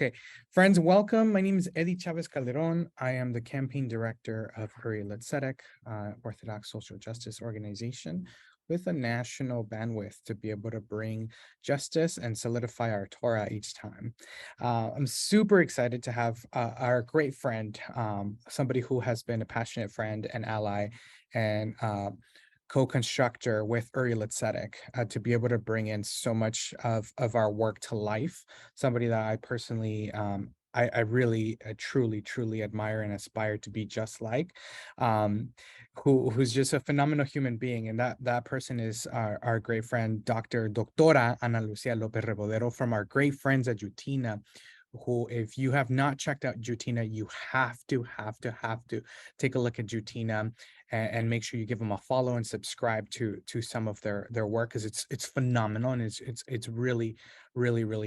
Okay, friends, welcome. My name is Eddie Chavez Calderon. I am the campaign director of Hurry-Let's Orthodox social justice organization with a national bandwidth to be able to bring justice and solidify our Torah each time. I'm super excited to have our great friend, somebody who has been a passionate friend and ally and co-constructor with Hurry-Let's to be able to bring in so much of our work to life. Somebody that I personally, I really, truly admire and aspire to be just like, who's just a phenomenal human being. And that person is our great friend, Doctora Analucía Lopezrevoredo from our great friends at Jewtina, who, if you have not checked out Jewtina, you have to take a look at Jewtina and make sure you give them a follow and subscribe to some of their work, because it's phenomenal, and it's really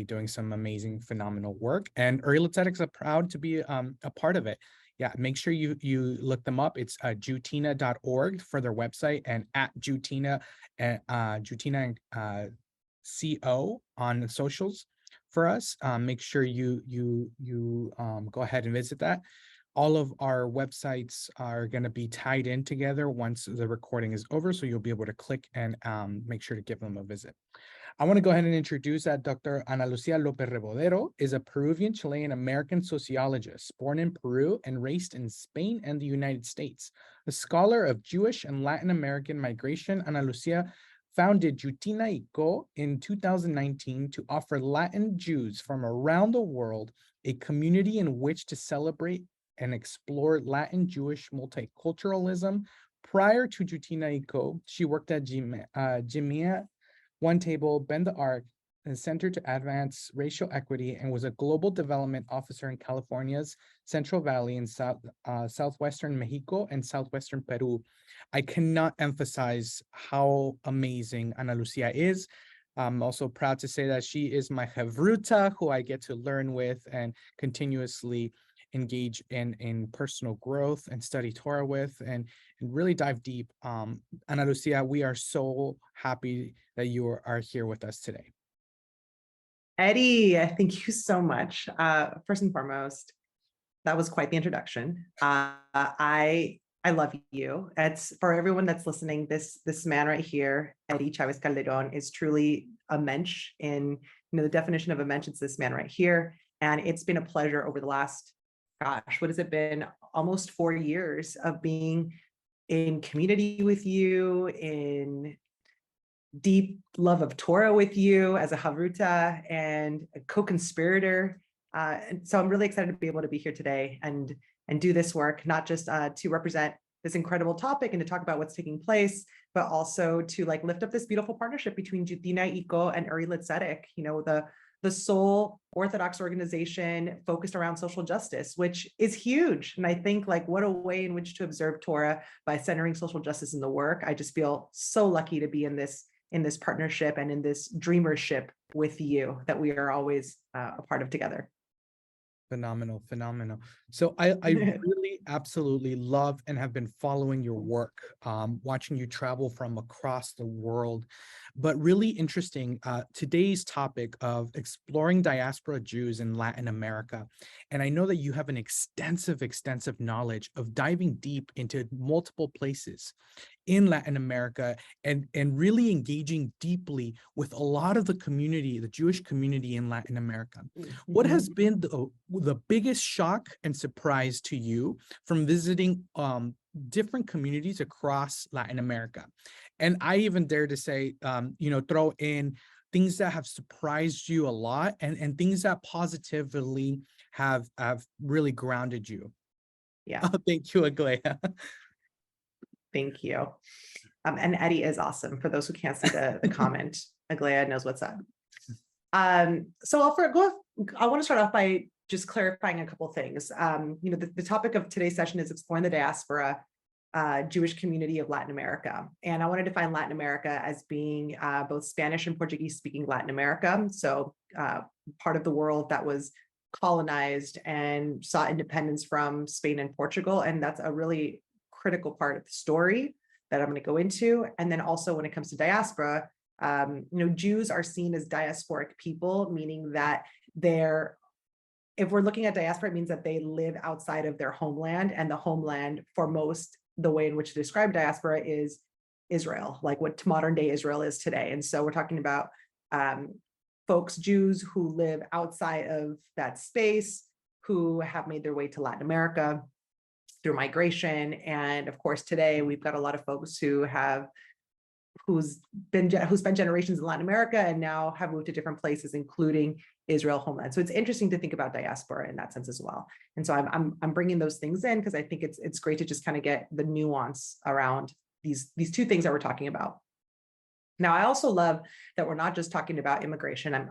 doing some amazing, phenomenal work. And Hurry-Let's is proud to be a part of it. Yeah, make sure you look them up. It's jewtina.org for their website, and at Jewtina Jewtina CO on the socials for us. Make sure you go ahead and visit that. All of our websites are going to be tied in together once the recording is over, so you'll be able to click and make sure to give them a visit. I want to go ahead and introduce that Dr. Analucía Lopezrevoredo is a Peruvian-Chilean-American sociologist born in Peru and raised in Spain and the United States. A scholar of Jewish and Latin American migration, Analucia founded Jewtina y Co in 2019 to offer Latin Jews from around the world a community in which to celebrate and explore Latin Jewish multiculturalism. Prior to Jewtina y Co, she worked at Jimia, One Table, Bend the Arc, and Center to Advance Racial Equity, and was a global development officer in California's Central Valley in southwestern Mexico and southwestern Peru. I cannot emphasize how amazing Analucia is. I'm also proud to say that she is my Jewruta, who I get to learn with and continuously engage in personal growth and study Torah with, and really dive deep. Analucia, we are so happy that you are here with us today. Eddie, thank you so much. First and foremost, that was quite the introduction. I love you. It's for everyone that's listening. This man right here, Eddie Chavez Calderon, is truly a mensch. In the definition of a mensch, it's this man right here. And it's been a pleasure over the last, gosh, what has it been? Almost 4 years of being in community with you, in deep love of Torah with you as a Jewruta and a co-conspirator. And so I'm really excited to be able to be here today and do this work, not just to represent this incredible topic and to talk about what's taking place, but also to lift up this beautiful partnership between Jewtina y Co and Hurry-Let's, the sole Orthodox organization focused around social justice, which is huge. And I think what a way in which to observe Torah by centering social justice in the work. I just feel so lucky to be in this partnership and in this dreamership with you that we are always a part of together. Phenomenal. So I really absolutely love and have been following your work, watching you travel from across the world. But really interesting, today's topic of exploring diaspora Jews in Latin America. And I know that you have an extensive knowledge of diving deep into multiple places in Latin America and really engaging deeply with a lot of the community, the Jewish community in Latin America. What has been the biggest shock and surprise to you from visiting different communities across Latin America? And I even dare to say, throw in things that have surprised you a lot and things that positively have really grounded you. Yeah. Oh, thank you, Aglaya. Thank you. And Eddie is awesome. For those who can't see the comment, Aglaya knows what's up. So I want to start off by just clarifying a couple of things. The topic of today's session is exploring the diaspora Jewish community of Latin America. And I want to define Latin America as being both Spanish and Portuguese speaking Latin America. So part of the world that was colonized and sought independence from Spain and Portugal. And that's a really critical part of the story that I'm going to go into. And then also when it comes to diaspora, Jews are seen as diasporic people, meaning that they're if we're looking at diaspora, it means that they live outside of their homeland, and the homeland for most, the way in which to describe diaspora is Israel, like what modern day Israel is today. And so we're talking about folks, Jews who live outside of that space, who have made their way to Latin America through migration. And of course, today we've got a lot of folks who spent generations in Latin America and now have moved to different places, including Israel homeland. So it's interesting to think about diaspora in that sense as well. And so I'm bringing those things in because I think it's great to just kind of get the nuance around these two things that we're talking about. Now, I also love that we're not just talking about immigration.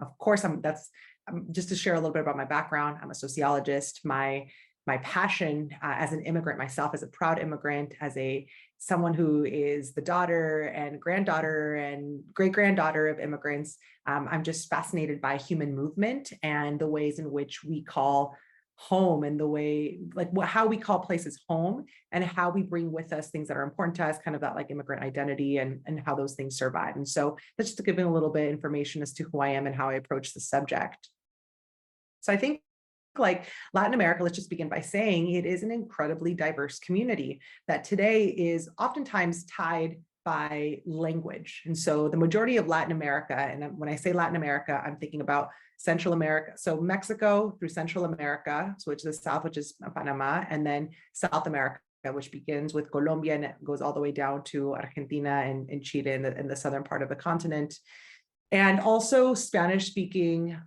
Just to share a little bit about my background. I'm a sociologist. My passion as an immigrant myself, as a proud immigrant, as someone who is the daughter and granddaughter and great-granddaughter of immigrants, I'm just fascinated by human movement and the ways in which we call home, and the way, how we call places home, and how we bring with us things that are important to us, kind of that like immigrant identity, and how those things survive. And so that's just to give a little bit of information as to who I am and how I approach the subject. So I think, like Latin America, let's just begin by saying it is an incredibly diverse community that today is oftentimes tied by language. And so the majority of Latin America, and when I say Latin America, I'm thinking about Central America. So Mexico through Central America, so which is the south, which is Panama, and then South America, which begins with Colombia and it goes all the way down to Argentina and Chile in the southern part of the continent. And also Spanish-speaking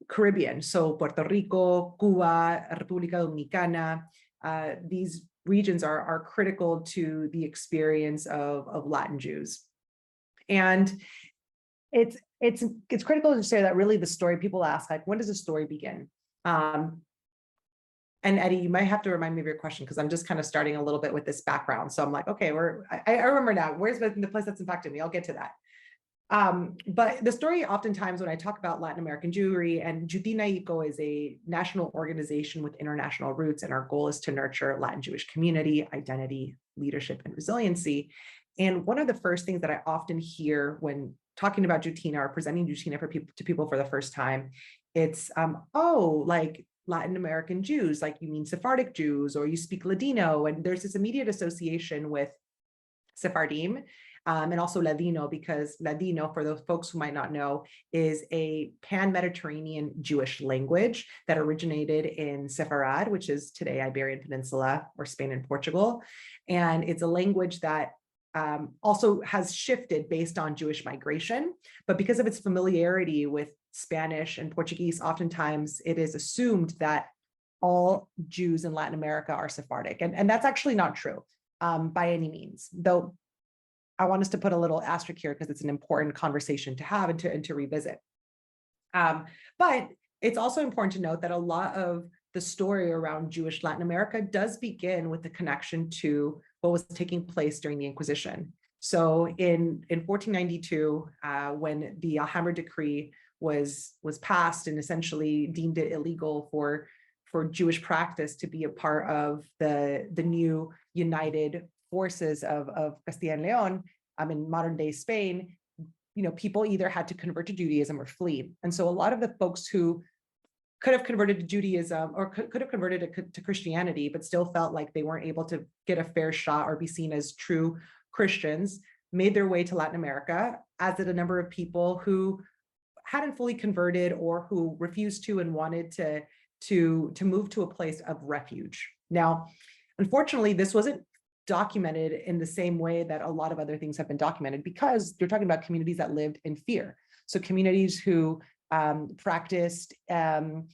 Caribbean, so Puerto Rico, Cuba, República Dominicana. These regions are critical to the experience of Latin Jews. And it's critical to say that really the story, people ask, like, when does the story begin? And Eddie, you might have to remind me of your question because I'm just kind of starting a little bit with this background. So I'm like, okay, I remember now, where's the place that's impacted me? I'll get to that. But the story, oftentimes when I talk about Latin American Jewry, and Jewtina y Co is a national organization with international roots, and our goal is to nurture Latin Jewish community, identity, leadership, and resiliency. And one of the first things that I often hear when talking about Jewtina or presenting Jewtina to people for the first time, it's, oh, like Latin American Jews, like you mean Sephardic Jews, or you speak Ladino, and there's this immediate association with Sephardim. And also Ladino, because Ladino, for those folks who might not know, is a pan-Mediterranean Jewish language that originated in Sepharad, which is today Iberian Peninsula, or Spain and Portugal. And it's a language that also has shifted based on Jewish migration, but because of its familiarity with Spanish and Portuguese, oftentimes it is assumed that all Jews in Latin America are Sephardic. And that's actually not true by any means, though I want us to put a little asterisk here because it's an important conversation to have and to revisit. But it's also important to note that a lot of the story around Jewish Latin America does begin with the connection to what was taking place during the Inquisition. So in 1492, when the Alhambra Decree was passed and essentially deemed it illegal for Jewish practice to be a part of the new united forces of Castilla and Leon, in modern day Spain, people either had to convert to Judaism or flee. And so a lot of the folks who could have converted to Judaism or could have converted to Christianity, but still felt like they weren't able to get a fair shot or be seen as true Christians, made their way to Latin America, as did a number of people who hadn't fully converted or who refused to and wanted to move to a place of refuge. Now, unfortunately, this wasn't documented in the same way that a lot of other things have been documented, because you're talking about communities that lived in fear. So communities who practiced in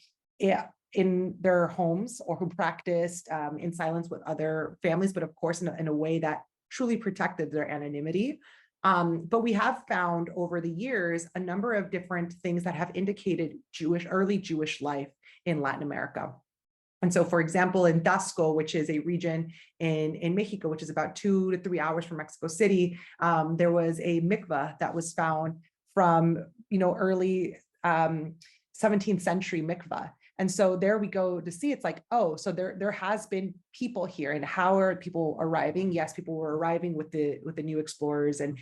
their homes, or who practiced in silence with other families, but of course in a way that truly protected their anonymity. But we have found over the years a number of different things that have indicated early Jewish life in Latin America. And so, for example, in Tasco, which is a region in Mexico, which is about 2 to 3 hours from Mexico City, there was a mikvah that was found from, early 17th century mikvah. And so there we go to see, it's like, oh, so there has been people here. And how are people arriving? Yes, people were arriving with the new explorers, and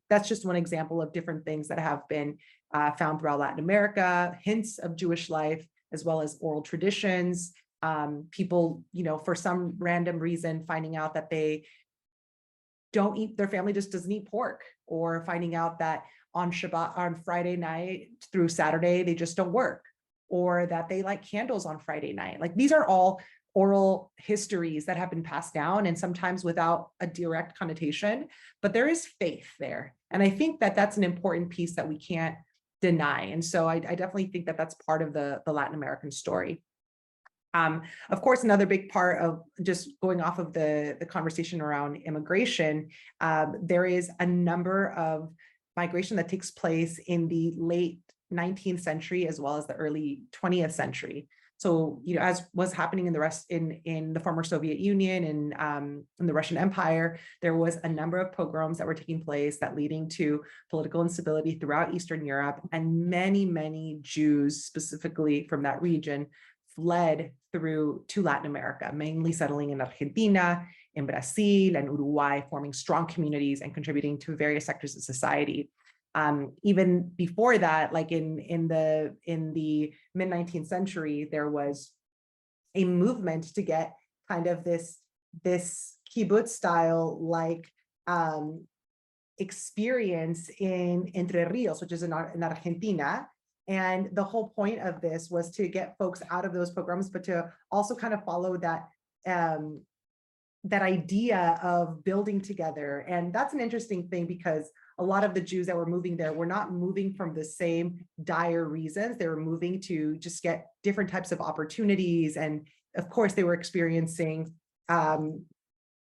that's just one example of different things that have been found throughout Latin America, hints of Jewish life, as well as oral traditions. People, for some random reason, finding out that they don't eat, their family just doesn't eat pork, or finding out that on Shabbat, on Friday night through Saturday, they just don't work, or that they light candles on Friday night. Like, these are all oral histories that have been passed down, and sometimes without a direct connotation, but there is faith there. And I think that that's an important piece that we can't deny. And so I definitely think that that's part of the Latin American story. Of course, another big part of just going off of the conversation around immigration, there is a number of migration that takes place in the late 19th century as well as the early 20th century. So, as was happening in the former Soviet Union and in the Russian Empire, there was a number of pogroms that were taking place that leading to political instability throughout Eastern Europe, and many, many Jews, specifically from that region, fled through to Latin America, mainly settling in Argentina, in Brazil, and Uruguay, forming strong communities and contributing to various sectors of society. Even before that, like in the mid-19th century, there was a movement to get kind of this kibbutz style like experience in Entre Rios, which is in Argentina. And the whole point of this was to get folks out of those pogroms, but to also kind of follow that that idea of building together. And that's an interesting thing, because a lot of the Jews that were moving there were not moving from the same dire reasons. They were moving to just get different types of opportunities. And of course, they were experiencing a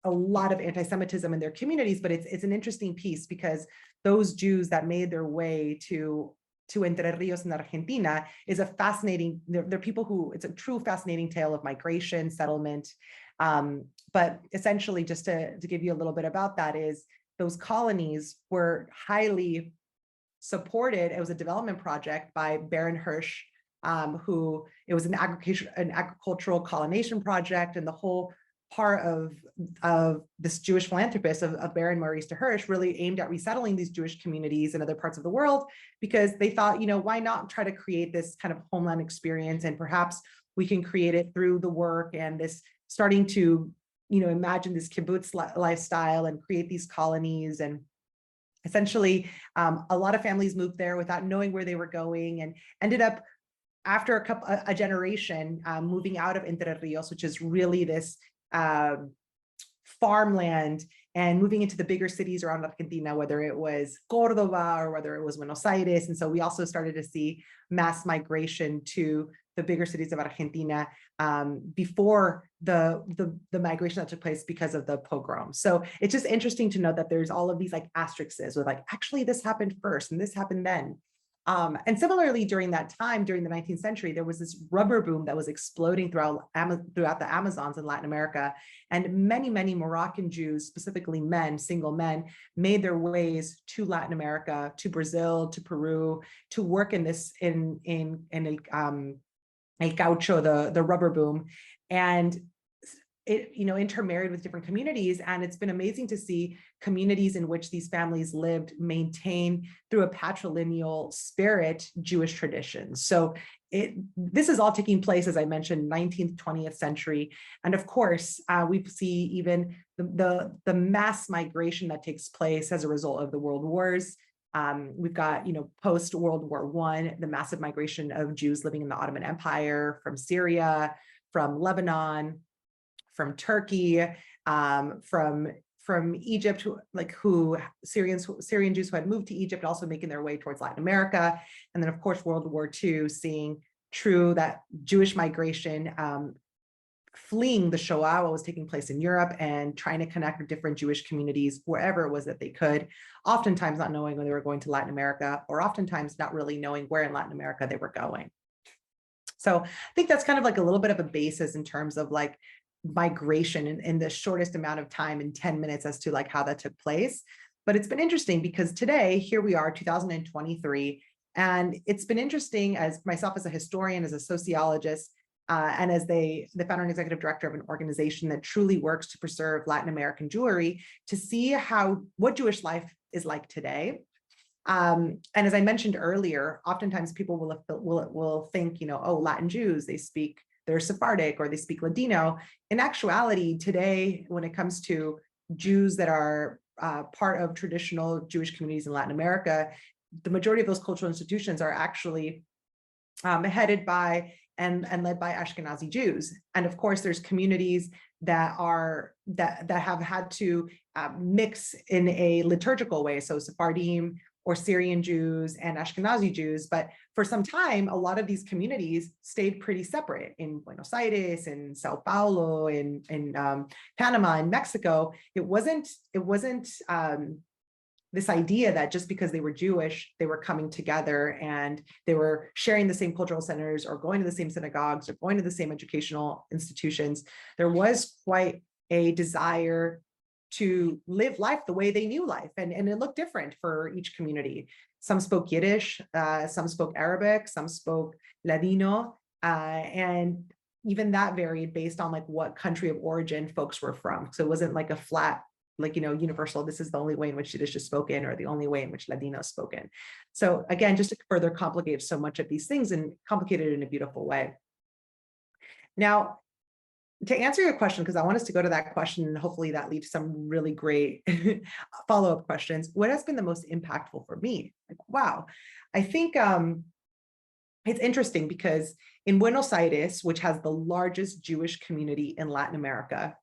lot of anti-Semitism in their communities, but it's an interesting piece, because those Jews that made their way to Entre Rios in Argentina is a fascinating, they're people who, it's a true fascinating tale of migration, settlement. But essentially, just to give you a little bit about that, is those colonies were highly supported. It was a development project by Baron Hirsch, who, it was an agricultural colonization project, and the whole part of this Jewish philanthropist of Baron Maurice de Hirsch really aimed at resettling these Jewish communities in other parts of the world, because they thought, why not try to create this kind of homeland experience, and perhaps we can create it through the work and this starting to, imagine this kibbutz lifestyle and create these colonies. And essentially, a lot of families moved there without knowing where they were going, and ended up, after a generation, moving out of Entre Rios, which is really this farmland, and moving into the bigger cities around Argentina, whether it was Cordoba or whether it was Buenos Aires. And so we also started to see mass migration to the bigger cities of Argentina before the migration that took place because of the pogrom. So it's just interesting to know that there's all of these like asterisks with like, actually this happened first and this happened then. And similarly, during that time, during the 19th century, there was this rubber boom that was exploding throughout the Amazons in Latin America. And many, many Moroccan Jews, specifically men, single men, made their ways to Latin America, to Brazil, to Peru, to work in this, in El Gaucho, the rubber boom. And it, intermarried with different communities. And it's been amazing to see communities in which these families lived maintain, through a patrilineal spirit, Jewish traditions. So this is all taking place, as I mentioned, 19th, 20th century. And of course, we see even the mass migration that takes place as a result of the world wars. We've got, post World War I, the massive migration of Jews living in the Ottoman Empire, from Syria, from Lebanon, from Turkey, from Egypt, Syrian Jews who had moved to Egypt, also making their way towards Latin America. And then of course, World War II, seeing that Jewish migration, fleeing the Shoah, what was taking place in Europe, and trying to connect with different Jewish communities wherever it was that they could, oftentimes not knowing when they were going to Latin America, or oftentimes not really knowing where in Latin America they were going. So I think that's kind of like a little bit of a basis in terms of like migration in the shortest amount of time, in 10 minutes, as to like how that took place. But it's been interesting because today, here we are, 2023, and it's been interesting, as myself as a historian, as a sociologist, and as the founder and executive director of an organization that truly works to preserve Latin American Jewry, to see what Jewish life is like today. And as I mentioned earlier, oftentimes people will think, oh, Latin Jews, they're Sephardic or they speak Ladino. In actuality, today, when it comes to Jews that are part of traditional Jewish communities in Latin America, the majority of those cultural institutions are actually headed by and led by Ashkenazi Jews. And of course, there's communities that have had to mix in a liturgical way. So Sephardim or Syrian Jews and Ashkenazi Jews. But for some time, a lot of these communities stayed pretty separate in Buenos Aires, in Sao Paulo, in Panama, in Mexico. It wasn't this idea that just because they were Jewish, they were coming together and they were sharing the same cultural centers or going to the same synagogues or going to the same educational institutions. There was quite a desire to live life the way they knew life. And it looked different for each community. Some spoke Yiddish, some spoke Arabic, some spoke Ladino, and even that varied based on like what country of origin folks were from. So it wasn't like a flat, like, universal, this is the only way in which Yiddish is spoken or the only way in which Ladino is spoken. So again, just to further complicate so much of these things and complicate it in a beautiful way. Now, to answer your question, because I want us to go to that question, and hopefully that leads to some really great follow-up questions. What has been the most impactful for me? Like, wow, I think it's interesting because in Buenos Aires, which has the largest Jewish community in Latin America,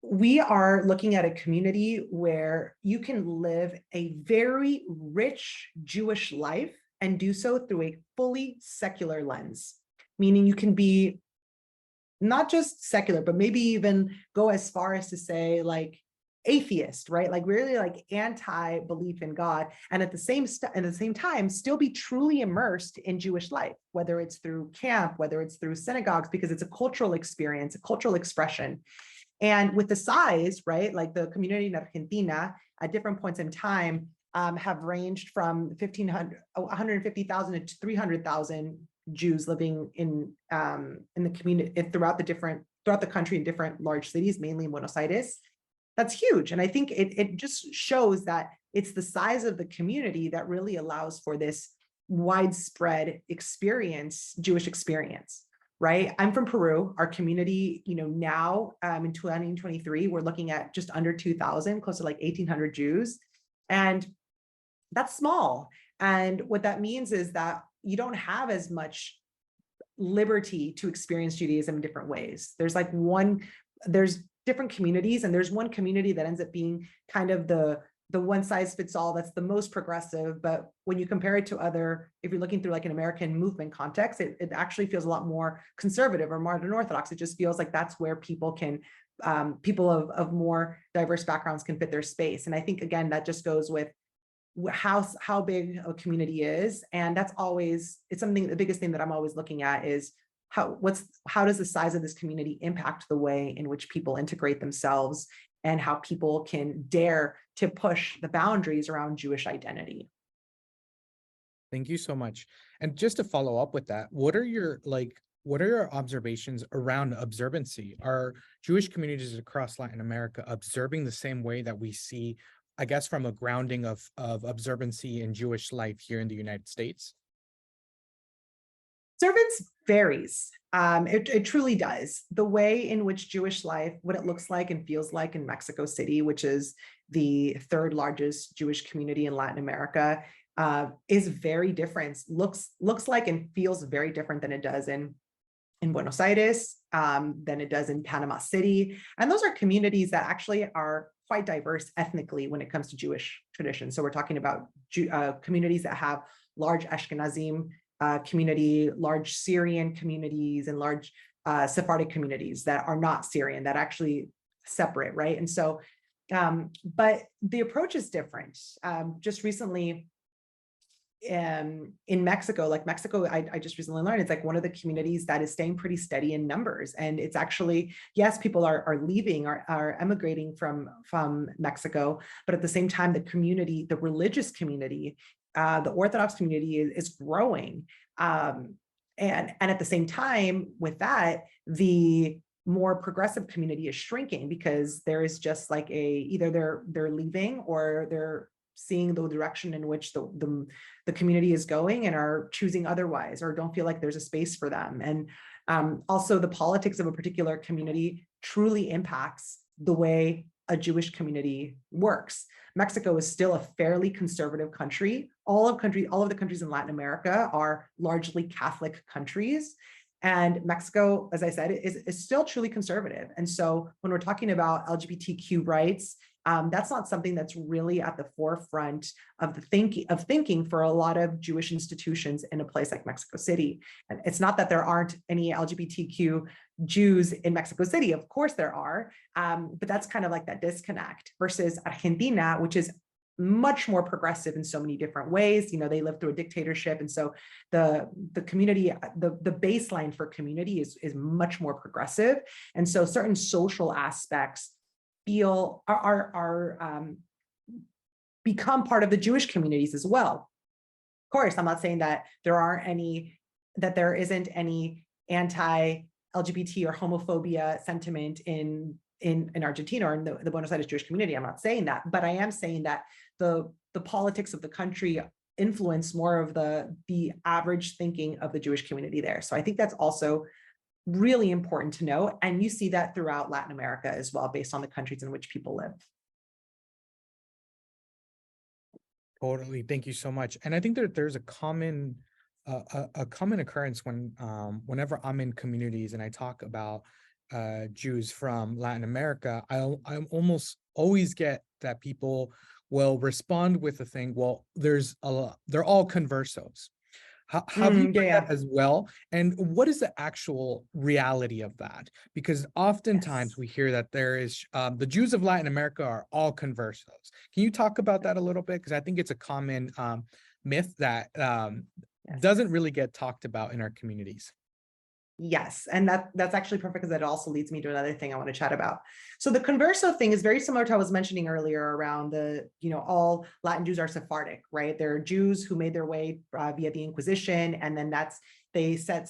we are looking at a community where you can live a very rich Jewish life and do so through a fully secular lens, meaning you can be not just secular, but maybe even go as far as to say like atheist, right? Like really like anti-belief in God. And at the same time, still be truly immersed in Jewish life, whether it's through camp, whether it's through synagogues, because it's a cultural experience, a cultural expression. And with the size, right, like the community in Argentina at different points in time have ranged from 150,000 to 300,000 Jews living in the community throughout the country in different large cities, mainly in Buenos Aires. That's huge. And I think it just shows that it's the size of the community that really allows for this widespread experience, Jewish experience. Right? I'm from Peru. Our community, now in 2023, we're looking at just under 2,000, close to like 1,800 Jews. And that's small. And what that means is that you don't have as much liberty to experience Judaism in different ways. There's different communities, and there's one community that ends up being kind of the one size fits all, that's the most progressive. But when you compare it to if you're looking through like an American movement context, it actually feels a lot more conservative or modern Orthodox. It just feels like that's where people of more diverse backgrounds can fit their space. And I think, again, that just goes with how big a community is. And it's something, the biggest thing that I'm always looking at is how does the size of this community impact the way in which people integrate themselves and how people can dare to push the boundaries around Jewish identity. Thank you so much. And just to follow up with that, what are your observations around observancy? Are Jewish communities across Latin America observing the same way that we see, I guess, from a grounding of observancy in Jewish life here in the United States? Observance varies. It truly does. The way in which Jewish life, what it looks like and feels like in Mexico City, which is the third largest Jewish community in Latin America, is very different. Looks like and feels very different than it does in Buenos Aires, than it does in Panama City. And those are communities that actually are quite diverse ethnically when it comes to Jewish tradition. So we're talking about communities that have large Ashkenazim community, large Syrian communities, and large Sephardic communities that are not Syrian, that actually separate, right? And so, but the approach is different. Just recently in Mexico, I just recently learned it's like one of the communities that is staying pretty steady in numbers. And it's actually, yes, people are leaving, are emigrating from Mexico, but at the same time, the religious community, the Orthodox community is growing. And at the same time with that, the more progressive community is shrinking because there is just like either they're leaving or seeing the direction in which the community is going and are choosing otherwise, or don't feel like there's a space for them. And also the politics of a particular community truly impacts the way a Jewish community works. Mexico is still a fairly conservative country. All of the countries in Latin America are largely Catholic countries. And Mexico, as I said, is still truly conservative. And so when we're talking about LGBTQ rights, that's not something that's really at the forefront of the thinking for a lot of Jewish institutions in a place like Mexico City. And it's not that there aren't any LGBTQ Jews in Mexico City. Of course there are, but that's kind of like that disconnect versus Argentina, which is much more progressive in so many different ways. You know, they lived through a dictatorship. And so the community, the baseline for community is much more progressive. And so certain social aspects become part of the Jewish communities as well. Of course, I'm not saying that there isn't any anti-LGBT or homophobia sentiment in Argentina or in the Buenos Aires Jewish community. I'm not saying that, but I am saying that the politics of the country influence more of the average thinking of the Jewish community there. So I think that's also really important to know. And you see that throughout Latin America as well, based on the countries in which people live. Totally. Thank you so much. And I think that there's a common occurrence whenever I'm in communities and I talk about Jews from Latin America, I almost always get that people will respond with the thing, well, they're all conversos. Have you heard that as well? And what is the actual reality of that? Because oftentimes we hear that there is the Jews of Latin America are all conversos. Can you talk about that a little bit? Because I think it's a common myth that doesn't really get talked about in our communities. Yes, and that's actually perfect because that also leads me to another thing I want to chat about. So the converso thing is very similar to what I was mentioning earlier around all Latin Jews are Sephardic, right? They're Jews who made their way via the Inquisition, and then they set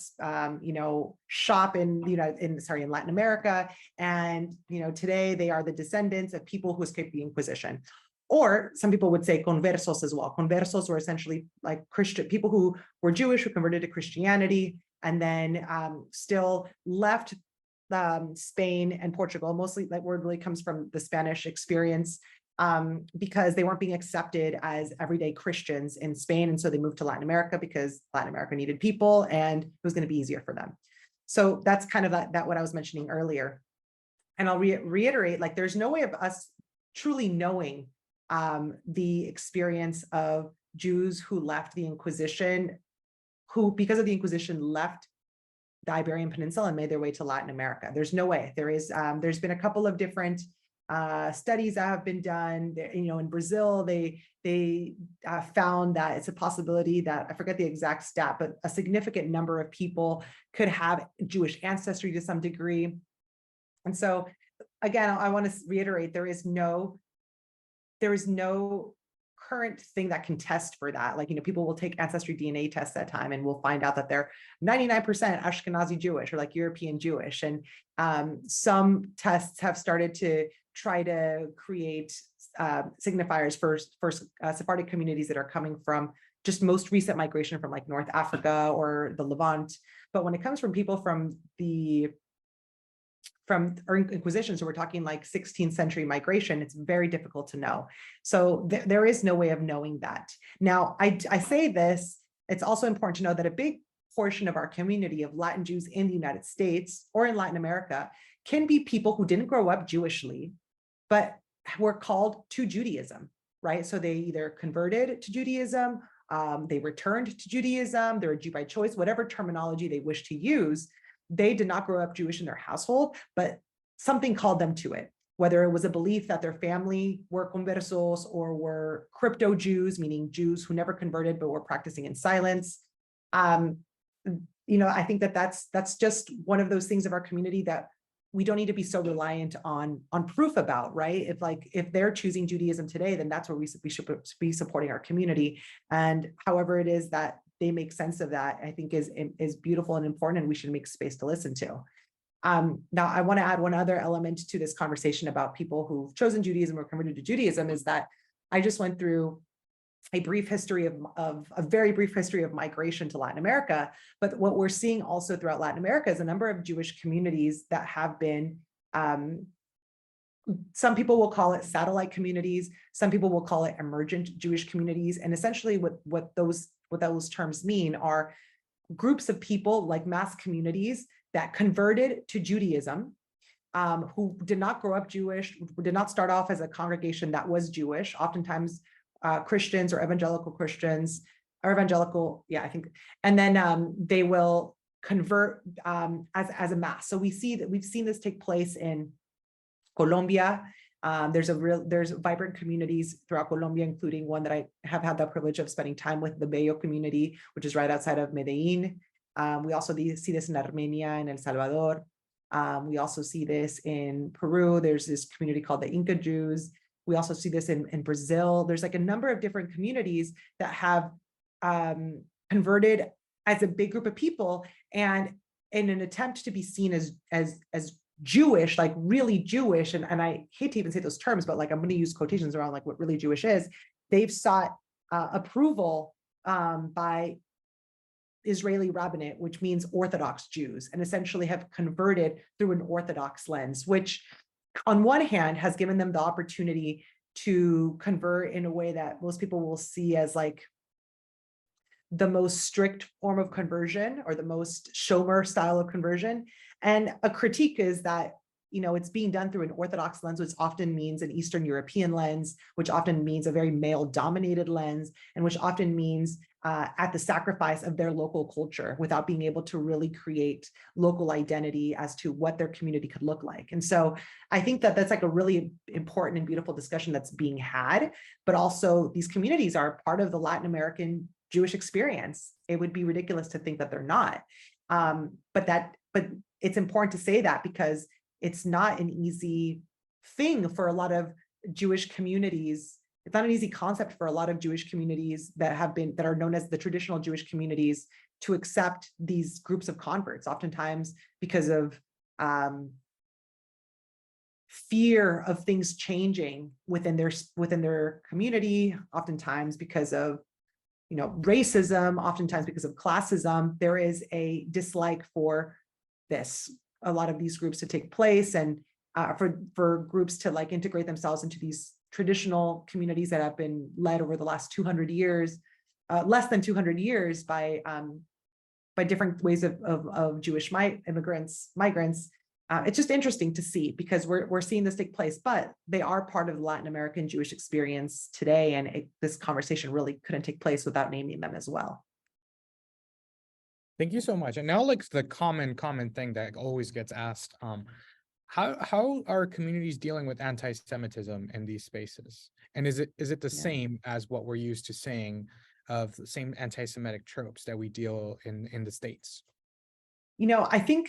shop in Latin America, and today they are the descendants of people who escaped the Inquisition. Or some people would say conversos as well. Conversos were essentially like Christian people who were Jewish who converted to Christianity, and then still left Spain and Portugal. Mostly that word really comes from the Spanish experience because they weren't being accepted as everyday Christians in Spain. And so they moved to Latin America because Latin America needed people and it was going to be easier for them. So that's kind of that what I was mentioning earlier. And I'll reiterate, like, there's no way of us truly knowing the experience of Jews who left the Inquisition, who, because of the Inquisition, left the Iberian Peninsula and made their way to Latin America. There's no way. There's been a couple of different studies that have been done. In Brazil, they found that it's a possibility that, I forget the exact stat, but a significant number of people could have Jewish ancestry to some degree. And so, again, I want to reiterate, there is no current thing that can test for that. Like, people will take ancestry DNA tests at time and we'll find out that they're 99% Ashkenazi Jewish or like European Jewish. And some tests have started to try to create signifiers for Sephardic communities that are coming from just most recent migration from like North Africa or the Levant. But when it comes from people from Inquisition, so we're talking like 16th century migration, it's very difficult to know. So there is no way of knowing that. Now, I say this, it's also important to know that a big portion of our community of Latin Jews in the United States or in Latin America can be people who didn't grow up Jewishly, but were called to Judaism, right? So they either converted to Judaism, they returned to Judaism, they're a Jew by choice, whatever terminology they wish to use. They did not grow up Jewish in their household, but something called them to it, whether it was a belief that their family were conversos or were crypto Jews, meaning Jews who never converted but were practicing in silence. I think that's just one of those things of our community that we don't need to be so reliant on proof about, right? If they're choosing Judaism today, then that's where we should be supporting our community. And however it is that they make sense of that, I think is beautiful and important, and we should make space to listen to. Now, I want to add one other element to this conversation about people who've chosen Judaism or converted to Judaism, is that I just went through a brief history of a very brief history of migration to Latin America. But what we're seeing also throughout Latin America is a number of Jewish communities that have been, some people will call it satellite communities, some people will call it emergent Jewish communities. And essentially what those terms mean are groups of people, like mass communities, that converted to Judaism, who did not grow up Jewish, did not start off as a congregation that was Jewish. Oftentimes Christians or evangelical Christians, or evangelical, yeah, I think, and then they will convert as a mass. So we've seen this take place in Colombia. There's vibrant communities throughout Colombia, including one that I have had the privilege of spending time with, the Bello community, which is right outside of Medellin. We also see this in Armenia and El Salvador. We also see this in Peru. There's this community called the Inca Jews. We also see this in Brazil. There's like a number of different communities that have converted as a big group of people, and in an attempt to be seen as Jewish, like really Jewish, and I hate to even say those terms, but like I'm going to use quotations around like what really Jewish is. They've sought approval by Israeli rabbinate, which means Orthodox Jews, and essentially have converted through an Orthodox lens, which on one hand has given them the opportunity to convert in a way that most people will see as like the most strict form of conversion, or the most Shomer style of conversion. And a critique is that, you know, it's being done through an Orthodox lens, which often means an Eastern European lens, which often means a very male-dominated lens, and which often means at the sacrifice of their local culture, without being able to really create local identity as to what their community could look like. And so I think that that's like a really important and beautiful discussion that's being had, but also these communities are part of the Latin American Jewish experience. It would be ridiculous to think that they're not. But it's important to say that, because it's not an easy thing for a lot of Jewish communities. It's not an easy concept for a lot of Jewish communities that are known as the traditional Jewish communities to accept these groups of converts, oftentimes because of fear of things changing within their community, oftentimes because of, you know, racism, oftentimes because of classism. There is a dislike for a lot of these groups to take place, and for groups to like integrate themselves into these traditional communities that have been led over the last 200 years, less than 200 years by different ways of Jewish migrants. It's just interesting to see, because we're seeing this take place, but they are part of the Latin American Jewish experience today. And this conversation really couldn't take place without naming them as well. Thank you so much. And now, like the common thing that always gets asked, how are communities dealing with anti-Semitism in these spaces? And is it the same as what we're used to saying of the same anti-Semitic tropes that we deal in the States? You know, I think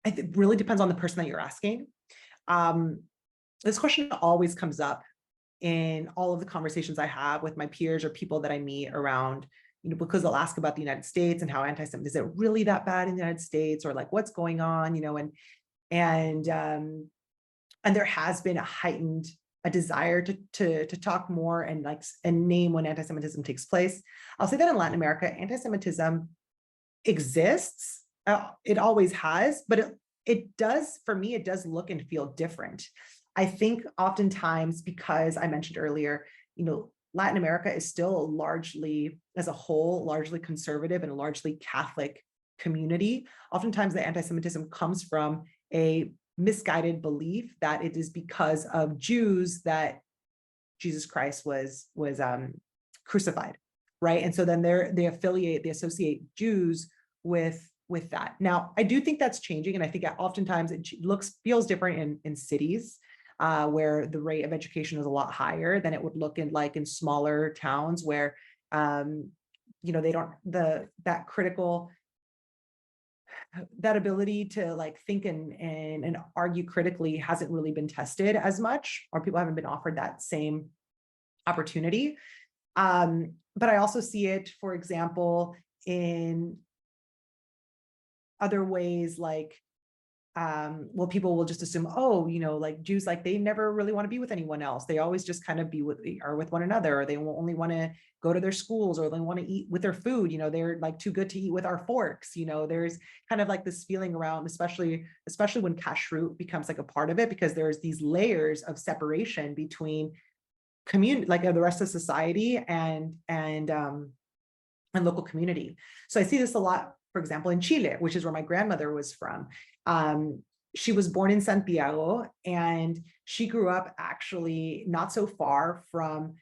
it really depends on the person that you're asking. This question always comes up in all of the conversations I have with my peers or people that I meet around, you know, because they'll ask about the United States and how anti-Semitism, is it really that bad in the United States, or like what's going on, you know, and there has been a desire to talk more and name when anti-Semitism takes place. I'll say that in Latin America, anti-Semitism exists. It always has, but it does, for me, it does look and feel different. I think oftentimes, because I mentioned earlier, you know, Latin America is still largely, as a whole, largely conservative and a largely Catholic community. Oftentimes the anti-Semitism comes from a misguided belief that it is because of Jews that Jesus Christ was crucified, right? And so then they associate Jews with that. Now, I do think that's changing, and I think oftentimes it feels different in cities where the rate of education is a lot higher than it would look in smaller towns where you know, they don't that ability to like think and argue critically hasn't really been tested as much, or people haven't been offered that same opportunity. But I also see it, for example, in other ways, like well, people will just assume, oh, like Jews, like they never really want to be with anyone else. They always just kind of be with one another, or they will only want to go to their schools, or they want to eat with their food. They're like too good to eat with our forks. There's kind of like this feeling around, especially when kashrut becomes like a part of it, because there's these layers of separation between community, like the rest of society and local community. So I see this a lot, for example, in Chile, which is where my grandmother was from. She was born in Santiago, and she grew up actually not so far from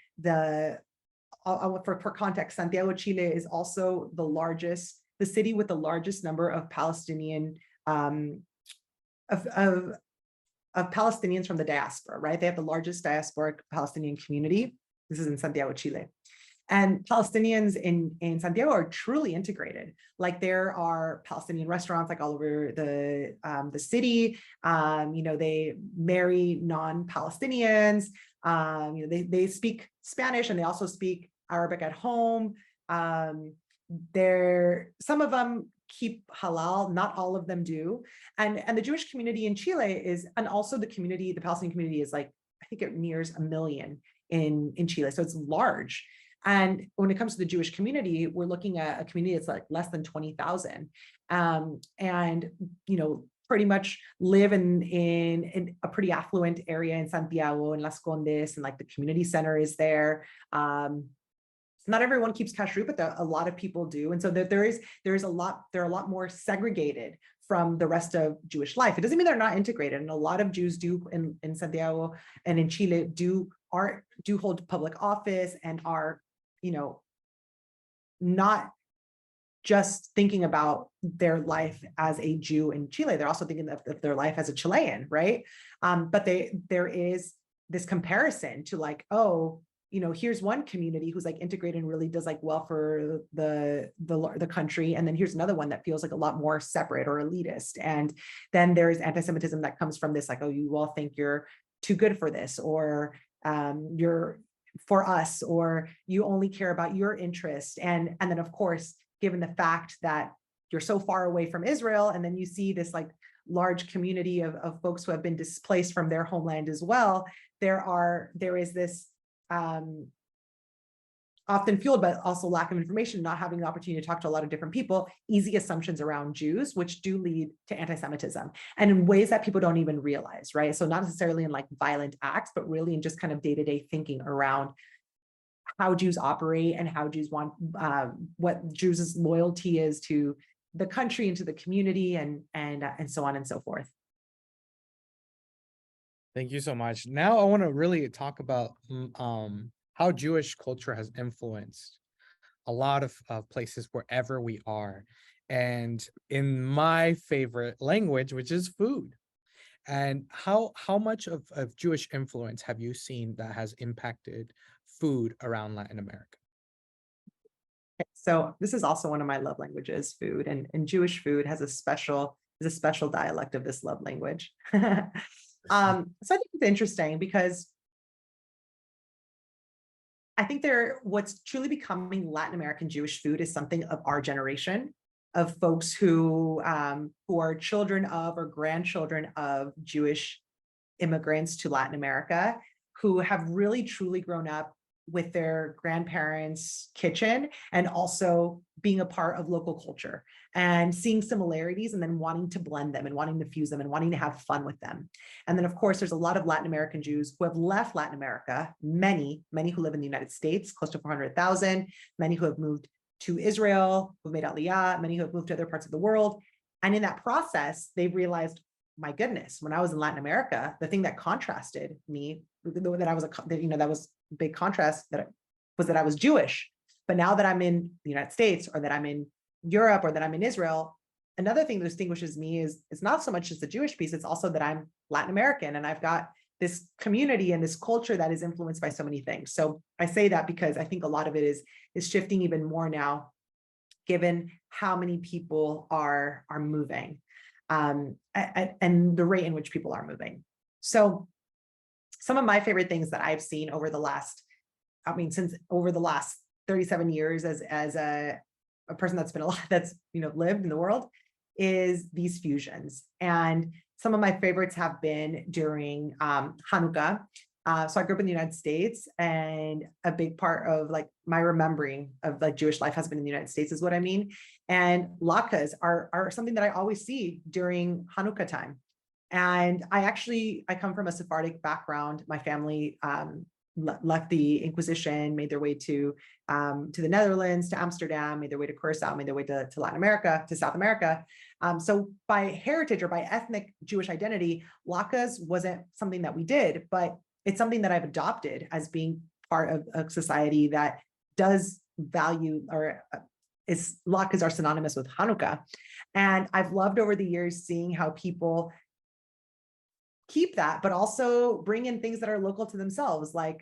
for context, Santiago, Chile is also the city with the largest number of Palestinian, of Palestinians from the diaspora, right? They have the largest diasporic Palestinian community. This is in Santiago, Chile. And Palestinians in Santiago are truly integrated. Like there are Palestinian restaurants like all over the city. They marry non-Palestinians. They speak Spanish, and they also speak Arabic at home. Some of them keep halal, not all of them do. And the Jewish community in Chile and also the Palestinian community is like, I think it nears 1 million in Chile. So it's large. And when it comes to the Jewish community, we're looking at a community that's like less than 20,000. And, pretty much live in a pretty affluent area in Santiago, in Las Condes, and like the community center is there. Not everyone keeps kashrut, but a lot of people do. And so they're a lot more segregated from the rest of Jewish life. It doesn't mean they're not integrated. And a lot of Jews do in Santiago and in Chile do hold public office and are, not just thinking about their life as a Jew in Chile. They're also thinking of their life as a Chilean, right? But there is this comparison to like, oh, here's one community who's like integrated and really does like well for the country. And then here's another one that feels like a lot more separate or elitist. And then there's anti-Semitism that comes from this, like, oh, you all think you're too good for this, or you're for us, or you only care about your interest. And then of course, given the fact that you're so far away from Israel, and then you see this like large community of folks who have been displaced from their homeland as well, there is this often fueled, but also lack of information, not having the opportunity to talk to a lot of different people, easy assumptions around Jews, which do lead to anti-Semitism, and in ways that people don't even realize, right? So not necessarily in like violent acts, but really in just kind of day-to-day thinking around how Jews operate and how Jews want, what Jews' loyalty is to the country and to the community, and so on and so forth. Thank you so much. Now I want to really talk about how Jewish culture has influenced a lot of places wherever we are. And in my favorite language, which is food. And how much of Jewish influence have you seen that has impacted food around Latin America? So this is also one of my love languages, food, and Jewish food has a special dialect of this love language. So I think it's interesting because I think what's truly becoming Latin American Jewish food is something of our generation, of folks who are children of or grandchildren of Jewish immigrants to Latin America, who have really truly grown up with their grandparents' kitchen, and also being a part of local culture and seeing similarities, and then wanting to blend them and wanting to fuse them and wanting to have fun with them. And then of course, there's a lot of Latin American Jews who have left Latin America, many who live in the United States, close to 400,000, many who have moved to Israel, who've made Aliyah, many who have moved to other parts of the world. And in that process, they've realized, my goodness, when I was in Latin America, the thing that contrasted me, that was a big contrast, was that I was Jewish. But now that I'm in the United States, or that I'm in Europe, or that I'm in Israel, another thing that distinguishes me is it's not so much just the Jewish piece, it's also that I'm Latin American, and I've got this community and this culture that is influenced by so many things. So I say that because I think a lot of it is shifting even more now, given how many people are moving, and the rate in which people are moving. So some of my favorite things that I've seen over the last 37 years as a person that's lived in the world, is these fusions. And some of my favorites have been during Hanukkah. So I grew up in the United States, and a big part of like my remembering of like Jewish life has been in the United States is what I mean. And latkes are something that I always see during Hanukkah time. And I come from a Sephardic background. My family left the Inquisition, made their way to the Netherlands, to Amsterdam, made their way to Curacao, made their way to Latin America, to South America. So by heritage or by ethnic Jewish identity, latkes wasn't something that we did, but it's something that I've adopted as being part of a society that does value, or latkes are synonymous with Hanukkah. And I've loved over the years seeing how people keep that, but also bring in things that are local to themselves. Like,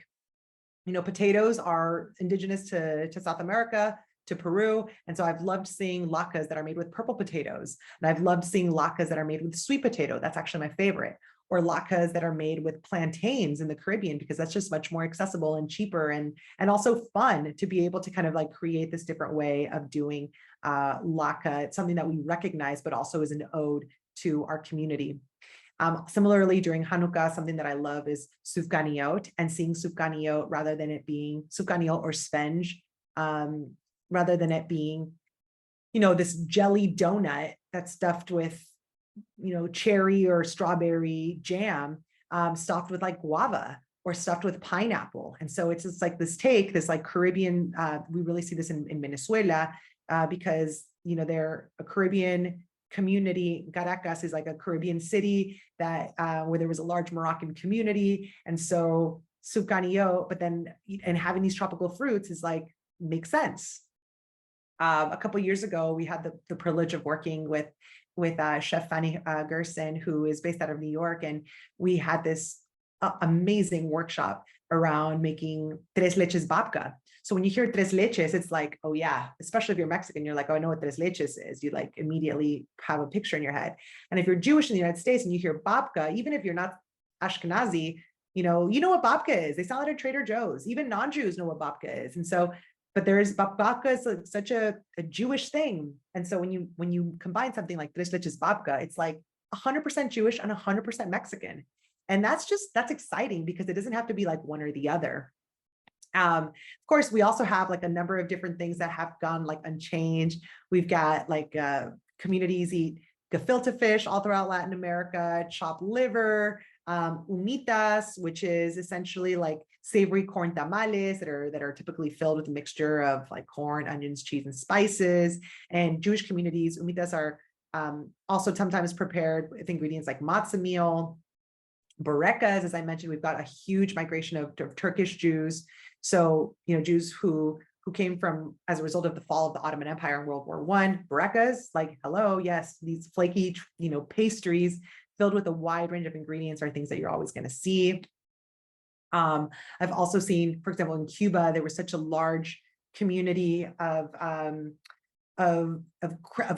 potatoes are indigenous to South America, to Peru. And so I've loved seeing latkes that are made with purple potatoes. And I've loved seeing latkes that are made with sweet potato. That's actually my favorite. Or latkes that are made with plantains in the Caribbean, because that's just much more accessible and cheaper, and also fun to be able to kind of like create this different way of doing latke. It's something that we recognize, but also is an ode to our community. Similarly, during Hanukkah, something that I love is sufganiyot, and seeing sufganiyot rather than it being sufganiyot or spenge, rather than it being, this jelly donut that's stuffed with cherry or strawberry jam, stuffed with like guava or stuffed with pineapple. And so it's just like this like Caribbean, we really see this in Venezuela, because, they're a Caribbean community. Caracas is like a Caribbean city that, where there was a large Moroccan community. And so sufganiyot, but then, and having these tropical fruits is like, makes sense. A couple of years ago, we had the privilege of working with Chef Fanny Gerson, who is based out of New York. And we had this amazing workshop around making tres leches babka. So when you hear tres leches, it's like, oh yeah, especially if you're Mexican, you're like, oh, I know what tres leches is. You like immediately have a picture in your head. And if you're Jewish in the United States and you hear babka, even if you're not Ashkenazi, you know what babka is. They sell it at Trader Joe's. Even non-Jews know what babka is. And so, but babka is like such a Jewish thing. And so when you combine something like tres leches babka, it's like 100% Jewish and 100% Mexican. And that's exciting because it doesn't have to be like one or the other. Of course, we also have like a number of different things that have gone like unchanged. We've got like communities eat gefilte fish all throughout Latin America, chopped liver, humitas, which is essentially like savory corn tamales that are typically filled with a mixture of like corn, onions, cheese, and spices. And Jewish communities, humitas are also sometimes prepared with ingredients like matzah meal. Burekas, as I mentioned, we've got a huge migration of Turkish Jews. So, Jews who came from as a result of the fall of the Ottoman Empire in World War I. Burekas, like, hello, yes, these flaky, pastries filled with a wide range of ingredients are things that you're always going to see. I've also seen, for example, in Cuba, there was such a large community of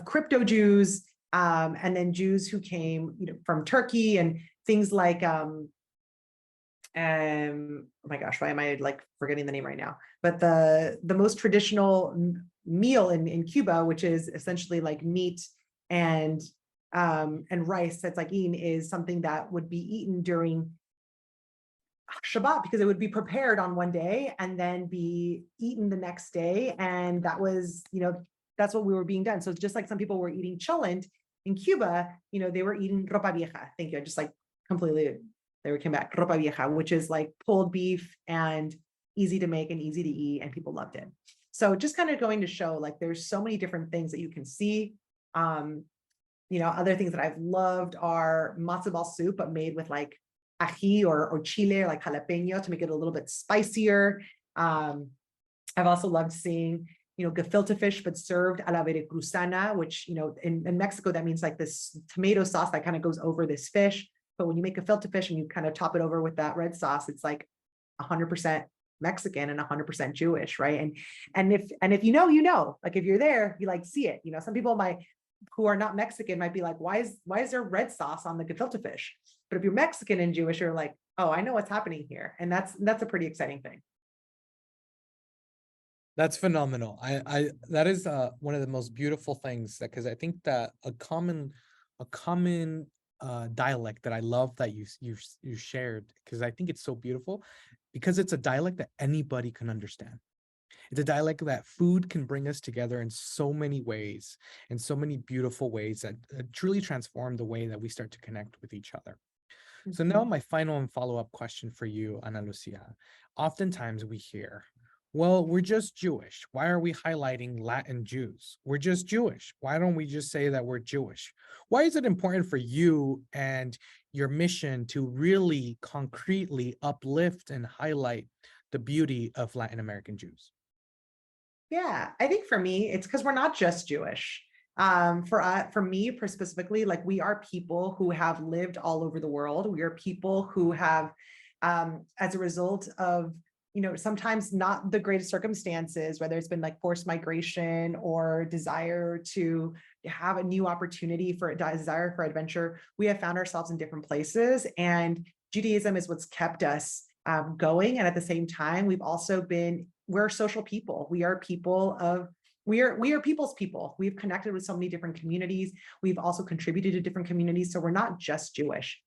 crypto Jews, and then Jews who came, from Turkey, and things like, oh my gosh, why am I like forgetting the name right now? But the most traditional meal in Cuba, which is essentially like meat and rice that's like eaten, is something that would be eaten during Shabbat, because it would be prepared on one day and then be eaten the next day. And that was, that's what we were being done. So just like some people were eating cholent in Cuba, they were eating ropa vieja. Thank you. I just like completely, there came back, ropa vieja, which is like pulled beef and easy to make and easy to eat, and people loved it. So just kind of going to show like there's so many different things that you can see. Other things that I've loved are matzo ball soup, but made with like ají or chile, or like jalapeno, to make it a little bit spicier. I've also loved seeing, gefilte fish, but served a la veracruzana, which, in Mexico, that means like this tomato sauce that kind of goes over this fish. But when you make gefilte fish and you kind of top it over with that red sauce, it's like 100% Mexican and 100% Jewish, right? And if you know, like if you're there, you like see it. Some people who are not Mexican might be like, why is there red sauce on the gefilte fish? But if you're Mexican and Jewish, you're like, oh, I know what's happening here. And that's a pretty exciting thing. That's phenomenal. That is one of the most beautiful things, because I think that a common dialect that I love that you shared, because I think it's so beautiful, because it's a dialect that anybody can understand. It's a dialect that food can bring us together in so many ways, in so many beautiful ways that truly transform the way that we start to connect with each other. So now Mhm. my final and follow-up question for you, Ana Lucia. Oftentimes we hear, well, we're just Jewish. Why are we highlighting Latin Jews? We're just Jewish. Why don't we just say that we're Jewish? Why is it important for you and your mission to really concretely uplift and highlight the beauty of Latin American Jews? Yeah, I think for me, it's because we're not just Jewish. For me, specifically, like we are people who have lived all over the world. We are people who have, as a result of, sometimes not the greatest circumstances, whether it's been like forced migration or desire to have a new opportunity for a desire for adventure, we have found ourselves in different places, and Judaism is what's kept us going. And at the same time, we're social people. We are people's people. We've connected with so many different communities. We've also contributed to different communities. So we're not just Jewish.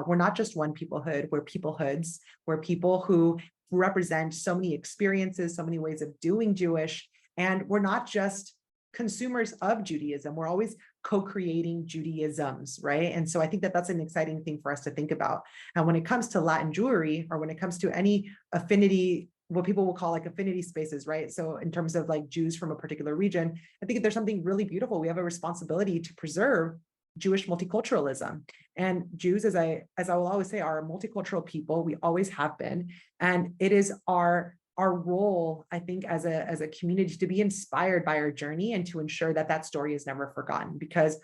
We're not just one peoplehood. We're peoplehoods. We're people who represent so many experiences, so many ways of doing Jewish. And we're not just consumers of Judaism. We're always co-creating Judaisms, right? And so I think that that's an exciting thing for us to think about. And when it comes to Latin Jewry, or when it comes to any affinity, what people will call like affinity spaces, right? So in terms of like Jews from a particular region, I think there's something really beautiful. We have a responsibility to preserve Jewish multiculturalism. And Jews, as I will always say, are a multicultural people. We always have been. And it is our role, I think, as a community, to be inspired by our journey and to ensure that that story is never forgotten, because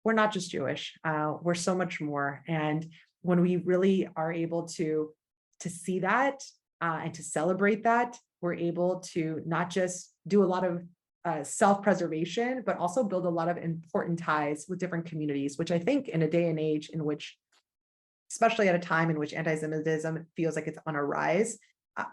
we're not just Jewish. We're so much more. And when we really are able to see that and to celebrate that, we're able to not just do a lot of self-preservation, but also build a lot of important ties with different communities, which I think in a day and age in which, especially at a time in which anti-Semitism feels like it's on a rise,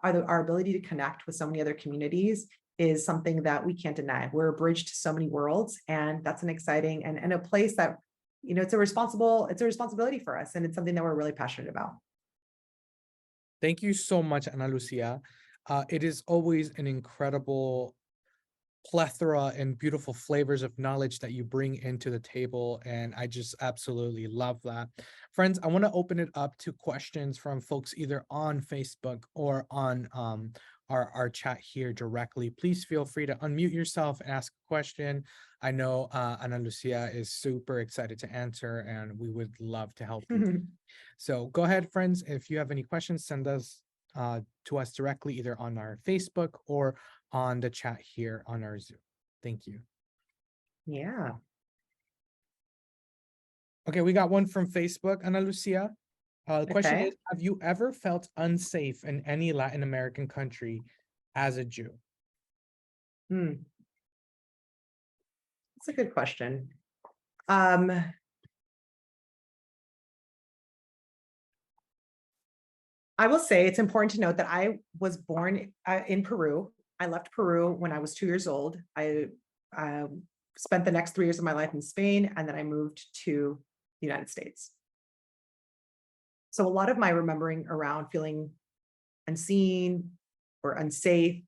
our ability to connect with so many other communities is something that we can't deny. We're a bridge to so many worlds, and that's an exciting and a place that, it's a responsibility for us, and it's something that we're really passionate about. Thank you so much, Ana Lucia. It is always an incredible plethora and beautiful flavors of knowledge that you bring into the table, and I just absolutely love that. Friends, I want to open it up to questions from folks either on Facebook or on our chat here directly. Please feel free to unmute yourself and ask a question. I know Ana Lucia is super excited to answer, and we would love to help you. So go ahead, friends. If you have any questions, send us to us directly, either on our Facebook or on the chat here on our Zoom. Thank you. Yeah. Okay, we got one from Facebook, Ana Lucia. The question Okay. is, have you ever felt unsafe in any Latin American country as a Jew? That's a good question. I will say it's important to note that I was born in Peru. I left Peru when I was 2 years old. I spent the next 3 years of my life in Spain, and then I moved to the United States. So a lot of my remembering around feeling unseen or unsafe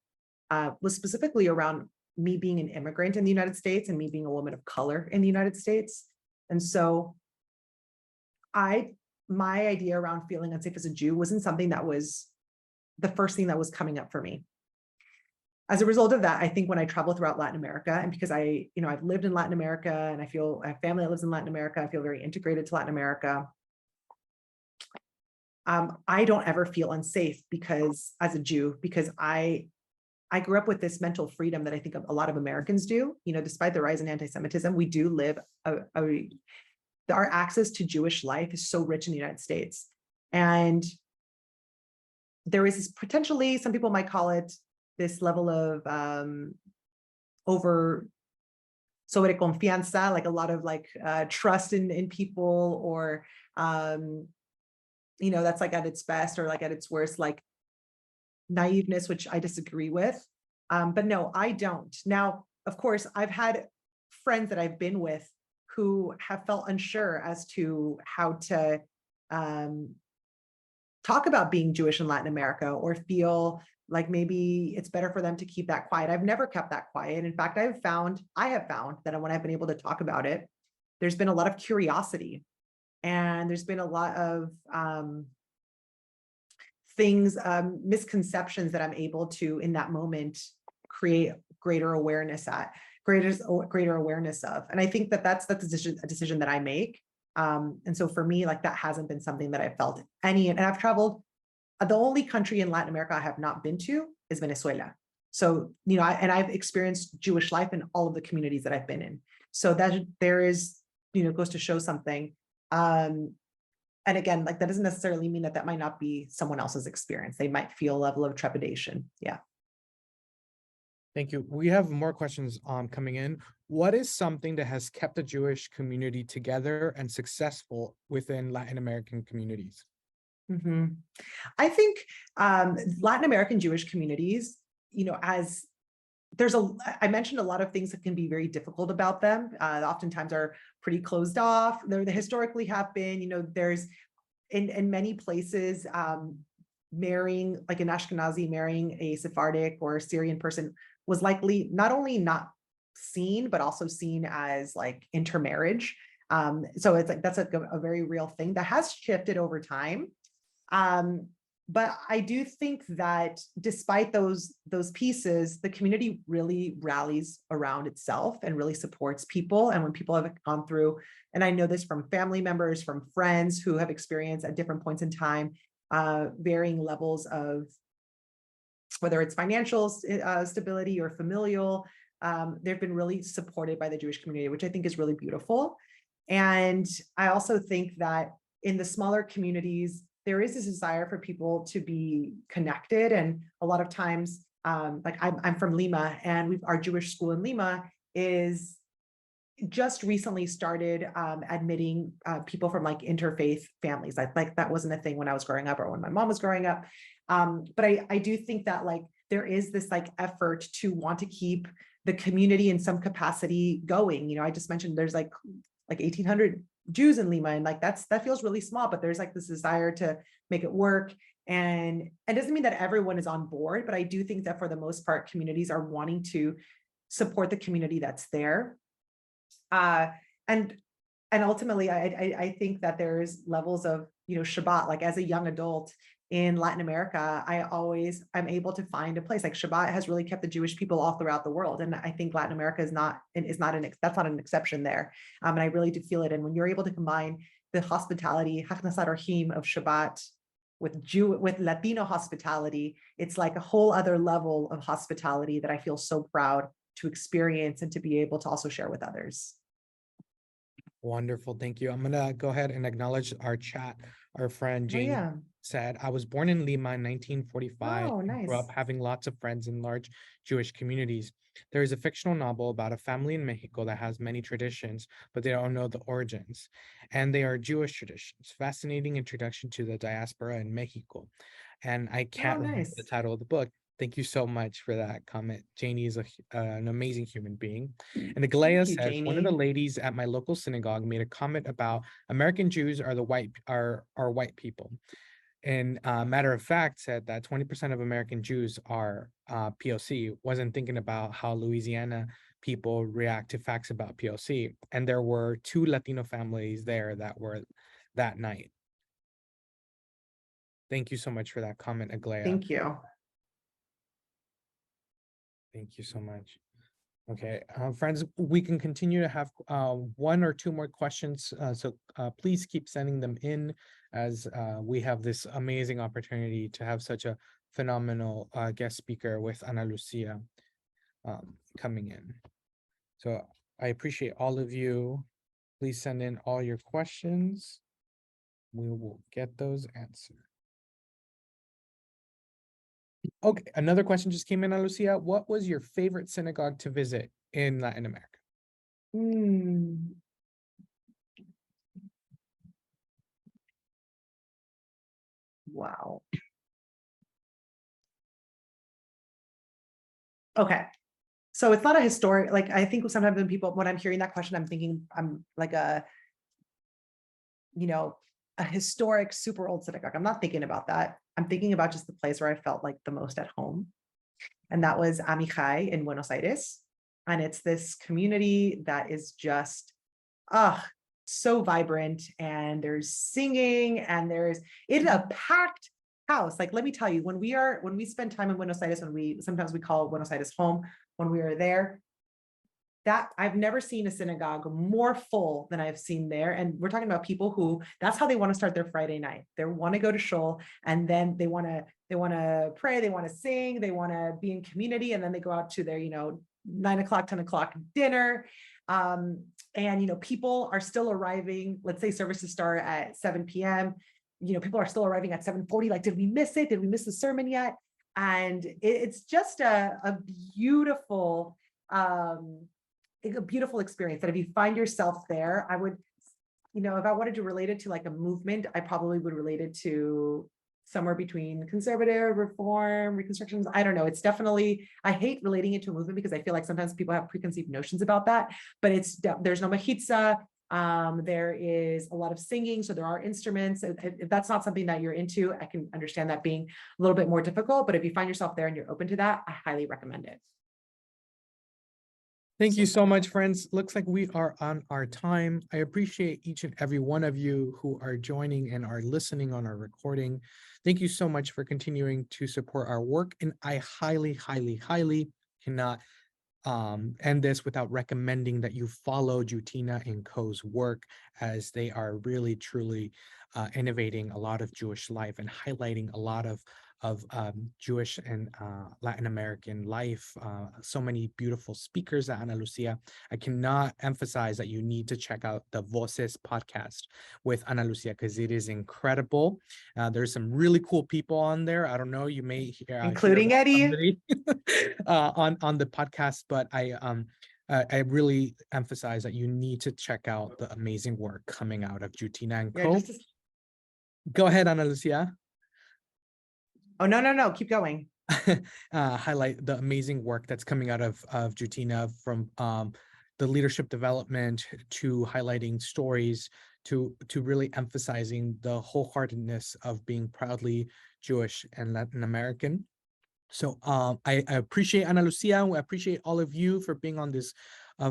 was specifically around me being an immigrant in the United States and me being a woman of color in the United States. And so my idea around feeling unsafe as a Jew wasn't something that was the first thing that was coming up for me. As a result of that, I think when I travel throughout Latin America, and because I've lived in Latin America and I have family that lives in Latin America, I feel very integrated to Latin America. I don't ever feel unsafe because as a Jew, because I grew up with this mental freedom that I think a lot of Americans do. Despite the rise in anti-Semitism, we do live our access to Jewish life is so rich in the United States. And there is this potentially, some people might call it this level of sobreconfianza, like a lot of trust in people, or that's like at its best, or like at its worst, like naiveness, which I disagree with. But no, I don't. Now, of course, I've had friends that I've been with who have felt unsure as to how to talk about being Jewish in Latin America, or feel like maybe it's better for them to keep that quiet. I've never kept that quiet. In fact, I have found that when I've been able to talk about it, there's been a lot of curiosity, and there's been a lot of things, misconceptions that I'm able to, in that moment, create greater awareness of. And I think that that's a decision that I make. And so for me, like, that hasn't been something that I felt and I've traveled. The only country in Latin America I have not been to is Venezuela. So, I've experienced Jewish life in all of the communities that I've been in. So that there is, goes to show something. And again, like, that doesn't necessarily mean that might not be someone else's experience. They might feel a level of trepidation. Yeah. Thank you. We have more questions coming in. What is something that has kept the Jewish community together and successful within Latin American communities? I think Latin American Jewish communities, as I mentioned a lot of things that can be very difficult about them. Oftentimes are pretty closed off. They historically have been, there's in many places, marrying, like an Ashkenazi marrying a Sephardic or a Syrian person was likely not only not seen, but also seen as like intermarriage. So it's like, that's a very real thing that has shifted over time. But I do think that despite those pieces, the community really rallies around itself and really supports people. And when people have gone through, and I know this from family members, from friends who have experienced at different points in time, varying levels of, whether it's financial stability or familial, they've been really supported by the Jewish community, which I think is really beautiful. And I also think that in the smaller communities, there is this desire for people to be connected. And a lot of times, like I'm from Lima, and our Jewish school in Lima is just recently started admitting people from like interfaith families. Like that wasn't a thing when I was growing up or when my mom was growing up. But I do think that like there is this like effort to want to keep the community in some capacity going. I just mentioned there's like 1,800 Jews in Lima, and like that feels really small, but there's like this desire to make it work. And it doesn't mean that everyone is on board, but I do think that for the most part, communities are wanting to support the community that's there. And ultimately, I think that there's levels of, Shabbat, like as a young adult in Latin America, I'm able to find a place. Like Shabbat has really kept the Jewish people all throughout the world. And I think Latin America that's not an exception there. And I really do feel it. And when you're able to combine the hospitality, Hachnasat Orhim of Shabbat with Latino hospitality, it's like a whole other level of hospitality that I feel so proud to experience and to be able to also share with others. Wonderful. Thank you. I'm going to go ahead and acknowledge our chat. Our friend Jane said, I was born in Lima in 1945. Oh, nice. Grew up having lots of friends in large Jewish communities. There is a fictional novel about a family in Mexico that has many traditions, but they don't know the origins. And they are Jewish traditions. Fascinating introduction to the diaspora in Mexico. And I can't remember the title of the book. Thank you so much for that comment. Janie is an amazing human being. And Aglaya says, Janie. One of the ladies at my local synagogue made a comment about American Jews are white people. And matter of fact, said that 20% of American Jews are POC. Wasn't thinking about how Louisiana people react to facts about POC. And there were 2 Latino families there that were that night. Thank you so much for that comment, Aglaya. Thank you. Thank you so much. Okay, friends, we can continue to have 1 or 2 more questions. So please keep sending them in as we have this amazing opportunity to have such a phenomenal guest speaker with Analucia coming in. So I appreciate all of you. Please send in all your questions. We will get those answered. Okay, another question just came in, Analucia. What was your favorite synagogue to visit in Latin America? Wow. Okay. So it's not a historic, like, I think sometimes when I'm hearing that question, I'm thinking I'm like a historic, super old synagogue. I'm not thinking about that. I'm thinking about just the place where I felt like the most at home. And that was Amichai in Buenos Aires. And it's this community that is just, so vibrant, and there's singing, and it's a packed house. Like, let me tell you, when we spend time in Buenos Aires, sometimes we call Buenos Aires home, when we are there, that I've never seen a synagogue more full than I've seen there. And we're talking about people who, that's how they want to start their Friday night. They want to go to shul, and then they want to pray, they want to sing, they want to be in community, and then they go out to their 9 o'clock, 10 o'clock dinner. And people are still arriving. Let's say services start at 7 p.m. People are still arriving at 7:40. Like, did we miss it? Did we miss the sermon yet? And it's just a beautiful experience that if you find yourself there, I would, if I wanted to relate it to like a movement, I probably would relate it to somewhere between conservative, reform, reconstructions. I don't know. It's definitely, I hate relating it to a movement because I feel like sometimes people have preconceived notions about that, but there's no mechitza. There is a lot of singing, so there are instruments. If that's not something that you're into, I can understand that being a little bit more difficult, but if you find yourself there and you're open to that, I highly recommend it. Thank you so much, friends. Looks like we are on our time. I appreciate each and every one of you who are joining and are listening on our recording. Thank you so much for continuing to support our work. And I highly, highly, highly cannot end this without recommending that you follow Jewtina and Co.'s work, as they are really, truly innovating a lot of Jewish life and highlighting a lot of Jewish and Latin American life. So many beautiful speakers at Analucia. I cannot emphasize that you need to check out the Voces podcast with Analucia, because it is incredible. There's some really cool people on there. I don't know, you may hear including Eddie on the podcast, but I really emphasize that you need to check out the amazing work coming out of Jewtina and Co. Go ahead, Analucia. Oh, no, keep going. Highlight the amazing work that's coming out of Jewtina, from the leadership development to highlighting stories to really emphasizing the wholeheartedness of being proudly Jewish and Latin American. So I appreciate Analucia. I appreciate all of you for being on this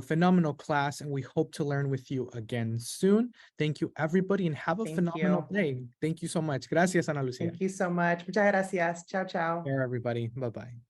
phenomenal class, and we hope to learn with you again soon. Thank you, everybody, and have a phenomenal day. Thank you so much. Gracias, Analucia. Thank you so much. Muchas gracias. Ciao, ciao. Care, everybody. Bye-bye.